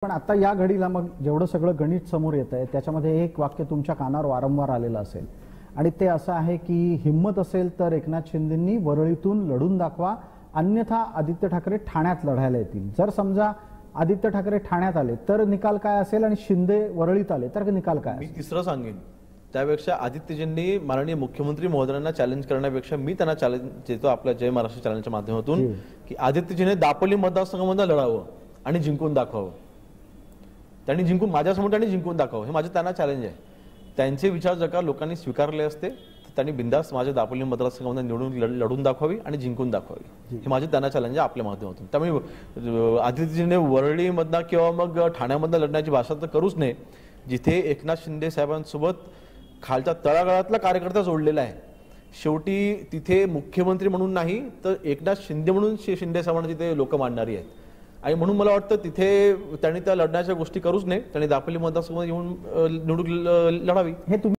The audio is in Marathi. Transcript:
पण आता या घडीला मग जेवढं सगळं गणित समोर येत आहे त्याच्यामध्ये एक वाक्य तुमच्या कानावर वारंवार आलेलं असेल आणि ते असं आहे की हिम्मत असेल तर एकनाथ शिंदेंनी वरळीतून लढून दाखवा, अन्यथा आदित्य ठाकरे ठाण्यात लढायला येतील। जर समजा आदित्य ठाकरे ठाण्यात आले तर निकाल काय असेल आणि शिंदे वरळीत आले तर निकाल काय? मी तिसरं सांगेन, त्यापेक्षा आदित्यजींनी माननीय मुख्यमंत्री महोदयांना चॅलेंज करण्यापेक्षा मी त्यांना चॅलेंज देतो आपल्या जय महाराष्ट्र चॅनलच्या माध्यमातून की आदित्यजीने दापोली मतदारसंघामध्ये लढावं आणि जिंकून दाखवावं। त्यांनी जिंकून माझ्यासमोर त्यांनी जिंकून दाखवावं, हे माझं त्यांना चॅलेंज आहे। त्यांचे विचार जर का लोकांनी स्वीकारले असते तर त्यांनी बिंदास माझ्या दापोली मतदारसंघामध्ये निवडून लढून दाखवावी आणि जिंकून दाखवावी, हे माझं त्यांना चॅलेंज आहे आपल्या माध्यमातून। त्यामुळे आदित्यजीने वरळीमधनं किंवा मग ठाण्यामधनं लढण्याची भाषा तर करूच नाही, जिथे एकनाथ शिंदे साहेबांसोबत खालच्या तळागाळातला कार्यकर्ता जोडलेला आहे। शेवटी तिथे मुख्यमंत्री म्हणून नाही तर एकनाथ शिंदे म्हणून शिंदे साहेबांना तिथे लोक मानणारी आहेत आणि म्हणून मला वाटतं तिथे त्यांनी त्या लढण्याच्या गोष्टी करूच नाही, त्यांनी दापोली मतदारसंघात येऊन निवडून लढावी। हे